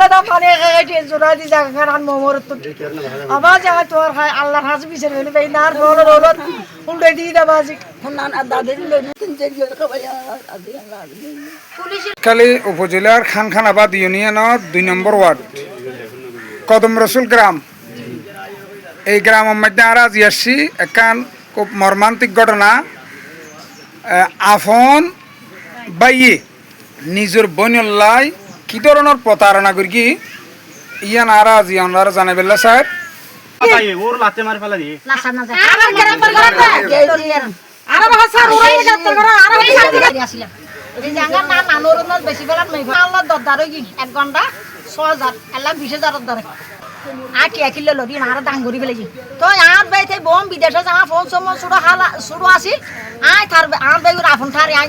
বলে দাও পানি খাইতে জোড়া দি জায়গা খান মোমর তো আবার জায়গা তোর খাই আল্লাহর হাজ বিচার হইলে ভাই নার বড় বড় উল্টে দিয়ে দাও আজি না দাদের লই তিন চার জন খাবাই আজি পুলিশ কালি উপজেলার খানখানাবাদ ইউনিয়নের 2 নম্বর ওয়ার্ড কদম রসুল গ্রাম এই গ্রামের মধ্যে আর আজ আসছি একখান খুব মর্মান্তিক ঘটনা আফন বাইয়ে নিজের বইনল্লাই কি ধরনের প্রতারণা করি কি ইয়ান আর আজ ইয়ানরা জানাই বেলা স্যার ওর লাতে মার ফেলা দিয়ে লাসা না যায় আর গ্রাম পর আর ভাষা উড়াই যাচ্ছে করা আর আসিলাম এই জায়গা না নানোর না বেশি বেলা নাই আল্লাহ দরদার হই 1 ঘন্টা 6000 আল্লাহ 20000 ধরে আর কি কিলো লবি না আর দাম করি ফেলেছি তো আর ভাই তাই বম বিদেশে যাওয়া ফোন সম শুরু হালা শুরু আসি আই তার আর ভাই রাফন থারে আই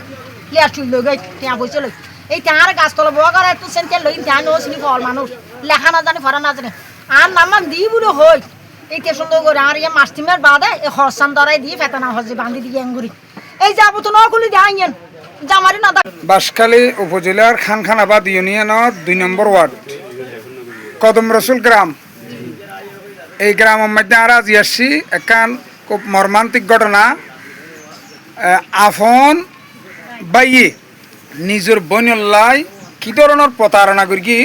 লিয়া চুল লই টিয়া বইছে লই এই তার গাছ তলে বড় করে একটু সেন্টার লই টিয়া নো চিনি ফল মানুষ লেখা না জানি ফরা না জানি আর নামান দি বুড়ো হই এই তে সুন্দর করে আর ইয়া মাস্টিমের বাদে এই হরসান দরাই দিয়ে ফেতানা হজি বাঁধি দিয়ে আঙ্গুরি এই যাবো তো নকুলি দেখাইয়েন জামারি না বাঁশখালী উপজেলার খানখানাবাদ ইউনিয়নের 2 নম্বর ওয়ার্ড কদম রসুল গ্রাম এই গ্রামের মধ্যে আর আজ আসছি একখান খুব মর্মান্তিক ঘটনা আফন বাইয়ে নিজের বইনল্লাই কি ধরনের প্রতারণা করি কি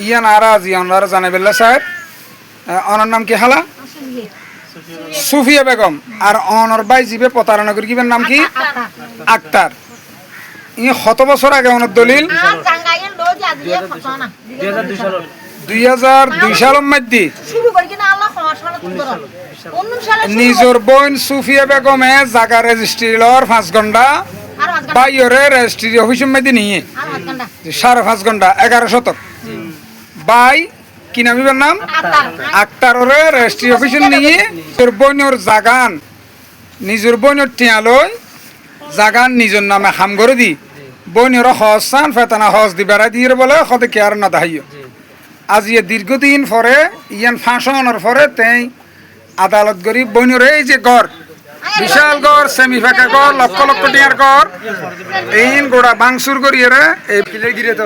ইয়ান আর আজ ইয়ানরা জানাই বেলা স্যার অনার নাম কি হালা সুফিয়া বেগম আর অনর বাই জিবে প্রতারণা করি কিবের নাম কি আক্তার ইয়ে কত বছর আগে অনর দলিল 2002 সালের মধ্যে নিজের বোন সুফিয়া বেগমে জাগা রেজিস্ট্রি লর 5 ঘন্টা বাইরে রেজিস্ট্রি অফিসের মধ্যে নিয়ে 5.5 ঘন্টা 11 শতক বাই কি নামিবার নাম আক্তারের রেজিস্ট্রি অফিসে নিয়ে তোর বোনের জাগান নিজের বোনের টিয়া লই জাগান নিজের নামে হাম করে দি বোনের হজ চান ফেতানা হজ দি বেড়াই দিয়ে বলে সদে কেয়ার না দাহাইও আজ ইয়ে দীর্ঘদিন পরে ইয়ান ফাঁসনের পরে তেই আদালত করি বোনের এই যে গড় বিশাল গড় সেমি ফাঁকা গড় লক্ষ লক্ষ টিয়ার গড় এই গোড়া বাংসুর করি এরা এই গিরে তো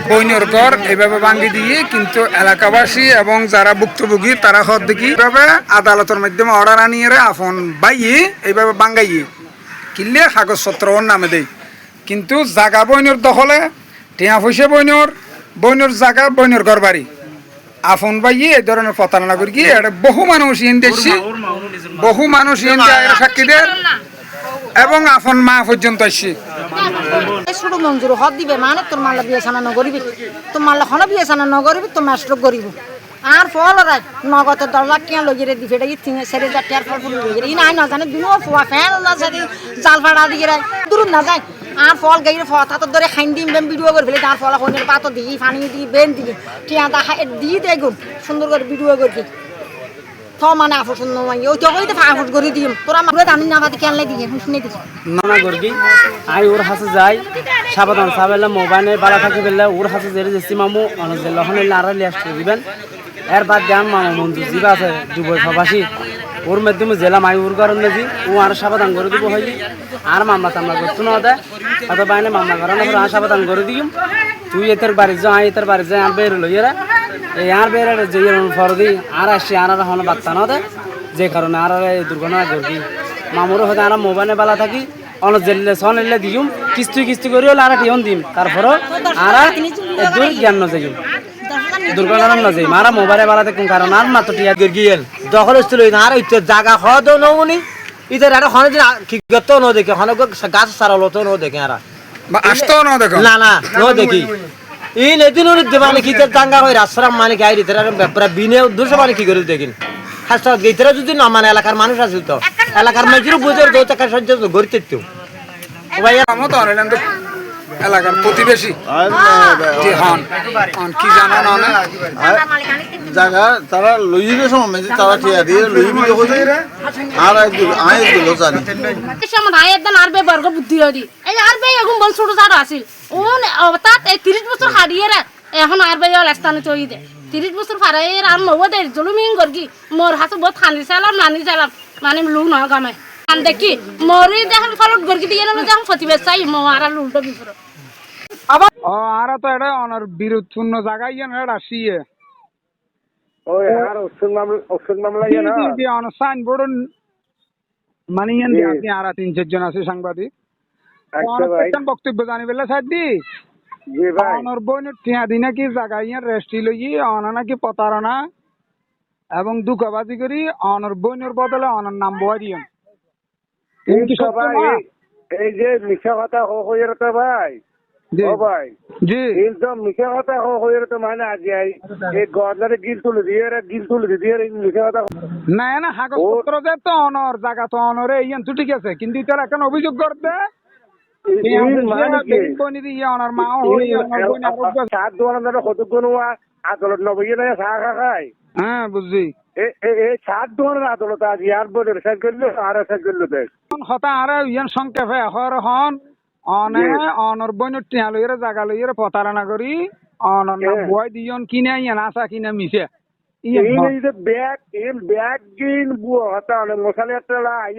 বইনের ঘর এইভাবে ভাঙ্গি দিয়ে কিন্তু এলাকাবাসী এবং যারা ভুক্তভোগী তারা হদ দেখি এইভাবে আদালতের মাধ্যমে অর্ডার আনিয়ে আফন বাইয়ে এইভাবে ভাঙ্গাইয়ে কিনলে কাগজপত্র ওর নামে দেয় কিন্তু জাগা বইনের দখলে টিয়া পয়সা বইনের জাগা বইনের ঘর বাড়ি আফন বাইয়ে এই ধরনের প্রতারণা করি কি এটা বহু মানুষ ইন দেখছি বহু মানুষ ইন সাক্ষীদের এবং আফন মা পর্যন্ত আসছে শুরু মঞ্জুর হদ দিবে মানে তোর মাল্লা বিয়ে সানা নগরিবি তোর মাল্লা খানা বিয়ে সানা নগরিবি তোর মাস্ট্র গরিব আর ফল রাখ নগদ 10 লাখ টাকা লইরে দি ফেডা ইথিং সেরে যা টার ফল লইরে ইনা না জানে দুনো ফুয়া ফ্যান না সাদি জাল ফাড়া দিয়ে রাখ দূর না যায় আর ফল গাইরে ফতা তো ধরে খাইন দিম বেম ভিডিও করে ফেলে আর ফল কোনের পাত দি পানি দি বেন দি টিয়া দা দি দেগুন সুন্দর করে ভিডিও করে তো মানে আফসন নয় ওই তো কইতে ফাফট করে দিম তোরা মাগুরে দানি না বাতি কেন লাই দিয়ে শুনে দি না করবি আই ওর হাতে যাই সাবধান সাবেলা মোবাইলে বালা থাকি বেলা ওর হাতে জেরে জেসি মামু অনজেল হলে নারা লিয়াস দিবেন এর বাদ দাম মামু মঞ্জু জিবা আছে দুবই প্রবাসী ওর মাধ্যমে জেলা মাই ওর কারণ নাজি ও আর সাবধান করে দিব হই আর মামলা তামলা করতে না দে অত বাইনে মামলা করানো পর আর সাবধান করে দিম তুই এতের বাড়ি যা এতের বাড়ি যা আর বের লইরা এই আর বের জয়ের ফরদি আর আসি আর হন বাত্তা না দে যে কারণে আর দুর্ঘটনা করবি মামুর হতে আর মোবাইলে বালা থাকি অন জেলে সনলে দিম কিস্তি করি হলে আর টিয়ন দিম তারপর আর দূর জ্ঞান ন যাইম দুর্ঘটনা না যাই মারা মোবাইলে বালাতে কোন কারণ আর মাত্র টিয়া গিয়েল দখল ছিল আর ইতে জায়গা খাওয়া তো নৌনি ইতার আর হনে যে কি গত ন দেখে হনে গাছ সারালো তো ন দেখে আর বা আসতো না দেখো না ন দেখি এই নেদিন দেবানে কি দাঙ্গা কই রাসরাম মানে গাই রিতরা ব্যাপারে বিনে উদ্দেশ্য মানে কি করে দেখিন হাসটা গেতরা যদি না মানে এলাকার মানুষ আছে তো এলাকার মানুষের বুঝের দো টাকা সহ্য গরিতে তো ভাই আমত অনলাইন তো এলাকার প্রতিবেশী জি হন অন কি জানা না জায়গা তারা লইবে সময় তারা ঠিয়া দিয়ে লইবি হই আর আই দিল জানি সময় আইদান আরবে বর্গ বুদ্ধি হদি এই আরবে এগুন বল ছোট জাড় আছিল ওন অবতাত 30 বছর হারিয়ে রে এখন আরবে অল স্থানে চই দে 30 বছর ফারে আর নবদের জলুমিং গরগি মোর হাতে বহুত খানি চালাম নানি চালাম মানে লু না গামে আন দেখি মরি দেখন ফলট গরগি দিয়ে না দেখন ফতিবে চাই মো আর লুলটো বিফর আবার ও আর তো এটা অনার বিরোধপূর্ণ জায়গায় ইয়ে না এটা সিয়ে ওই আর ওষুধ মামলা ইয়ে না অনার সাইনবোর্ড মানে ইয়ে দিয়ে আপনি আর 3-4 জন আছে সাংবাদিক আচ্ছা ভাই বক্তব্য জানি বেলা সাইড দি জি ভাই অনর বইনের টিয়া দি নাকি জায়গা ইয়ে রেস্টি লই অনা নাকি প্রতারণা এবং দুঃখবাজি করি অনর বইনের বদলে অনর নাম বই দিয়েন এই সবাই এই যে মিশা কথা হয়ে তো ভাই ও ভাই জি কিন্তু মিশা কথা হয়ে তো মানে আজ এই গর্দারে গিল তুলে দিয়ে মিশা কথা না না কাগজপত্র যে তো অনর জায়গা তো অনরে ইয়েন তো ঠিক আছে কিন্তু তার এখন অভিযোগ করতে অনার মা সাত দোকানদার কতক্ষণ আদালত নবইয়ে না চা খায় হ্যাঁ বুঝছি এই সাত দোকানের আদালত আজ ইয়ার বলে রেসার্চ করলো আর রেসার্চ করলো দেখ হতা আর ইয়ান সংক্ষেপে হর হন অনে অনর বইনের টিয়া লইরে জায়গা লইরে প্রতারণা করি অনর নাম বই দিয়ন কিনে ইয়ান আসা কিনে মিশে ব্যাগ কিন হতা অনেক মশালে একটা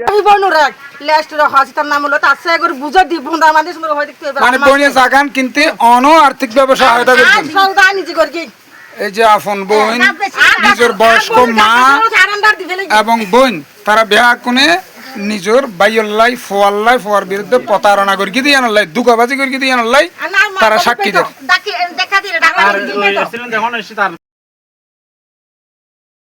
আমি বনু রাখ লাস্ট র হাসিতার নাম হলো তাছে করে বুঝা দি বন্ধা মানে সুন্দর হয় দেখতে মানে বইনে জাগান কিনতে অনো আর্থিক ব্যবসা সহায়তা করছেন সৌদা নিজে করি এই যে আপন বোন নিজের বয়স্ক মা এবং বোন তারা বিয়া কোনে নিজের বাইল্লাই ফোয়াল্লাই ফোয়ার বিরুদ্ধে প্রতারণা করি কি দিয়ে আনলাই দুঃখবাজি করি কি দিয়ে আনলাই তারা সাক্ষী দেয় দেখা দিলে আর ওই অ্যাক্সিডেন্ট যখন এসে তার